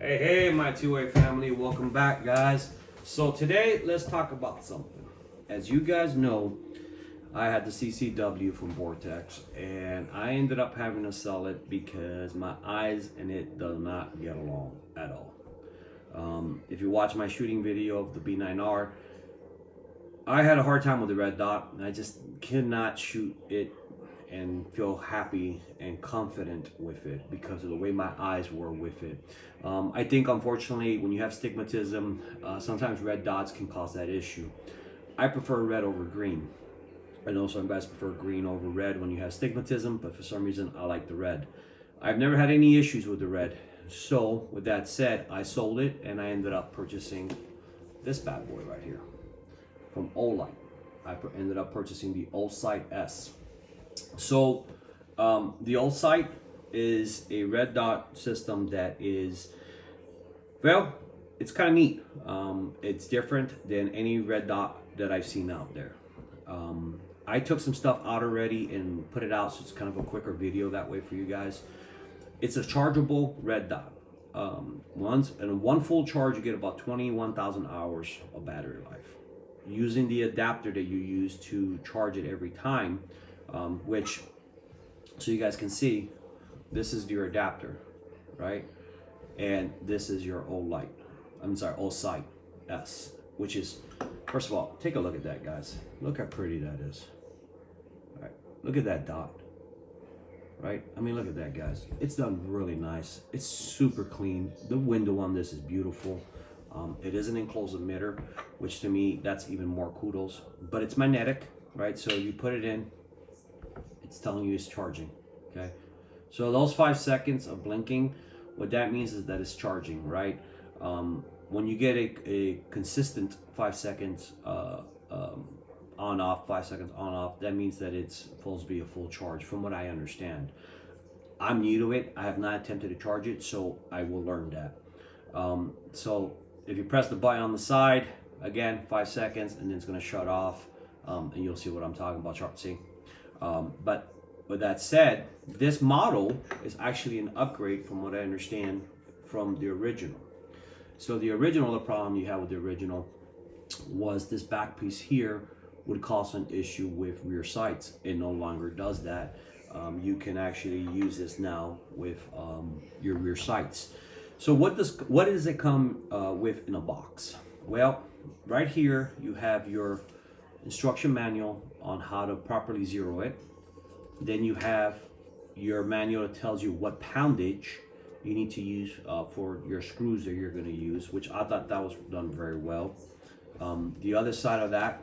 Hey, my two-way family, welcome back, guys. So today, let's talk about something. As you guys know, I had the CCW from Vortex, and I ended up having to sell it because my eyes and it do not get along at all. If you watch my shooting video of the B9R, I had a hard time with the red dot, and I just cannot shoot it and feel happy and confident with it because of the way my eyes were with it. I think unfortunately when you have stigmatism, sometimes red dots can cause that issue. I prefer red over green. I know some guys prefer green over red when you have stigmatism, but for some reason I like the red. I've never had any issues with the red. So with that said, I sold it and I ended up purchasing this bad boy right here from Olight. I ended up purchasing the Osight S. So the Osight is a red dot system that is, well, it's kind of neat. It's different than any red dot that I've seen out there. I took some stuff out already and put it out, so it's kind of a quicker video that way for you guys. It's a chargeable red dot. In one full charge, you get about 21,000 hours of battery life. Using the adapter that you use to charge it every time, which, so you guys can see, this is your adapter, right? And this is your Olight. Osight S, which is, first of all, take a look at that, guys. Look how pretty that is. All right, look at that dot, right? I mean, look at that, guys. It's done really nice. It's super clean. The window on this is beautiful. It is an enclosed emitter, which to me, that's even more kudos, but it's magnetic, right? So you put it in, it's telling you it's charging, okay? So those 5 seconds of blinking, what that means is that it's charging, right? When you get a consistent 5 seconds on off, 5 seconds on off, that means that it's supposed to be a full charge from what I understand. I'm new to it. I have not attempted to charge it, so I will learn that. So if you press the button on the side, again, 5 seconds, and then it's gonna shut off, and you'll see what I'm talking about, see? But with that said, this model is actually an upgrade from what I understand from the original. So the original, the problem you have with the original was this back piece here would cause an issue with rear sights. It no longer does that. You can actually use this now with your rear sights. So what does it come with in a box? Well, right here you have your instruction manual on how to properly zero it. Then you have your manual that tells you what poundage you need to use for your screws that you're going to use, which I thought that was done very well. The other side of that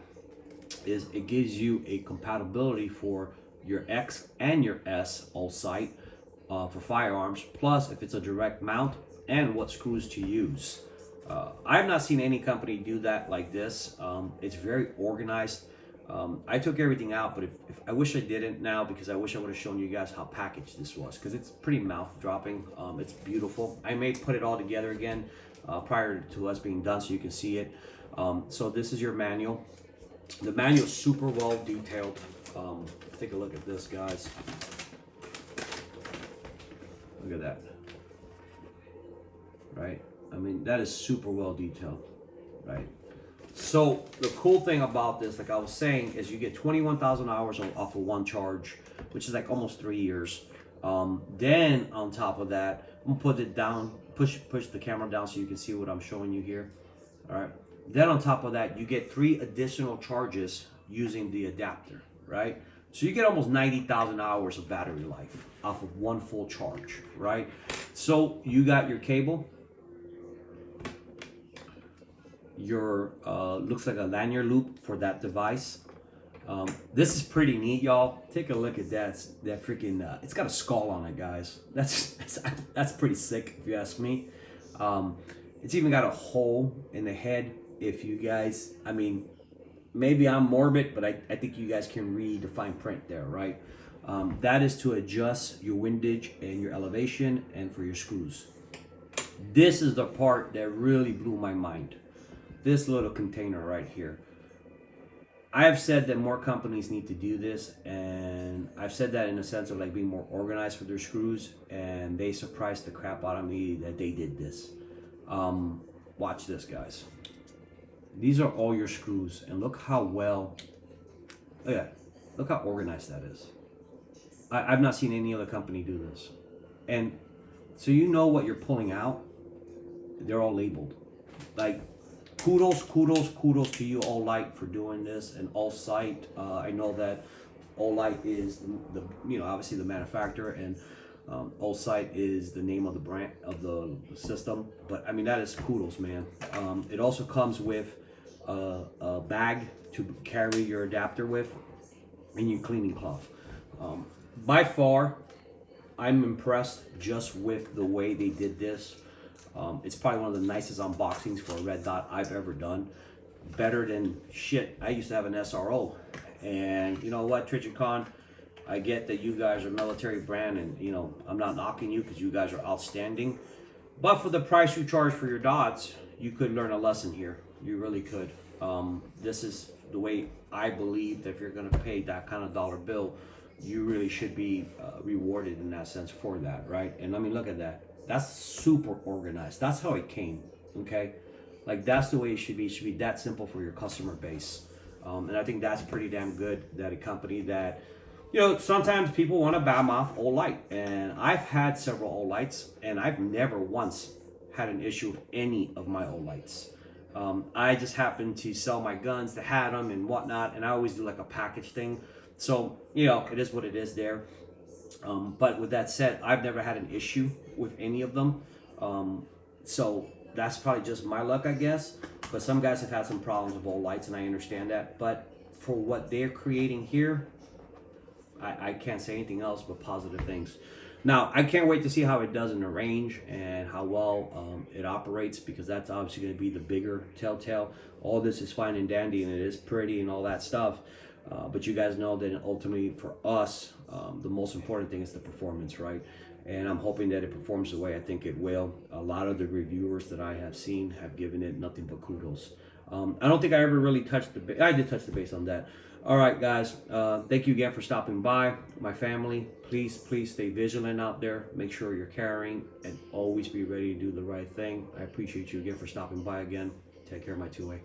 is it gives you a compatibility for your X and your S Osight for firearms, plus if it's a direct mount and what screws to use. I have not seen any company do that like this. It's very organized. I took everything out, but if I wish I didn't now, because I wish I would have shown you guys how packaged this was, because it's pretty mouth dropping. It's beautiful. I may put it all together again prior to us being done so you can see it. So this is your manual. The manual is super well detailed. Take a look at this, guys. Look at that. Right? I mean, that is super well detailed, right? So the cool thing about this, like I was saying, is you get 21,000 hours off of one charge, which is like almost 3 years. Then on top of that, I'm gonna put it down, push the camera down so you can see what I'm showing you here. All right. Then on top of that, you get 3 additional charges using the adapter, right? So you get almost 90,000 hours of battery life off of one full charge, right? So you got your cable, your looks like a lanyard loop for that device. This is pretty neat, y'all. Take a look at that. That freaking it's got a skull on it, guys. That's pretty sick if you ask me. It's even got a hole in the head. If you guys, I mean, maybe I'm morbid, but I think you guys can read the fine print there, right? That is to adjust your windage and your elevation and for your screws. This is the part that really blew my mind. This little container right here. I have said that more companies need to do this, and I've said that in a sense of like being more organized with their screws, and they surprised the crap out of me that they did this. Watch this, guys. These are all your screws, and look how well, oh yeah, look how organized that is. I've not seen any other company do this. And so you know what you're pulling out. They're all labeled. Like, kudos to you, Olight, for doing this, and Osight. I know that Olight is the obviously the manufacturer, and Osight is the name of the brand of the system. But I mean, that is kudos, man. It also comes with a bag to carry your adapter with, and your cleaning cloth. By far, I'm impressed just with the way they did this. It's probably one of the nicest unboxings for a red dot I've ever done. Better than shit. I used to have an SRO, and you know what, Tricicon, I get that you guys are a military brand, and you know I'm not knocking you because you guys are outstanding. But for the price you charge for your dots, you could learn a lesson here. You really could. This is the way I believe that if you're going to pay that kind of dollar bill, you really should be rewarded in that sense for that, right? And I mean, look at that. That's super organized. That's how it came, okay? Like, that's the way it should be. It should be that simple for your customer base. And I think that's pretty damn good that a company that, you know, sometimes people want to badmouth Olight. And I've had several Olights, and I've never once had an issue with any of my Olights. I just happen to sell my guns to had them and whatnot, and I always do like a package thing. So, you know, it is what it is there. But with that said, I've never had an issue with any of them. So that's probably just my luck, I guess. But some guys have had some problems with Olights, and I understand that. But for what they're creating here, I can't say anything else but positive things. Now, I can't wait to see how it does in the range and how well it operates, because that's obviously going to be the bigger telltale. All this is fine and dandy, and it is pretty and all that stuff. But you guys know that ultimately for us, the most important thing is the performance, right? And I'm hoping that it performs the way I think it will. A lot of the reviewers that I have seen have given it nothing but kudos. I don't think I ever really touched the base. I did touch the base on that. All right, guys. Thank you again for stopping by. My family, please stay vigilant out there. Make sure you're carrying, and always be ready to do the right thing. I appreciate you again for stopping by again. Take care, my 2A.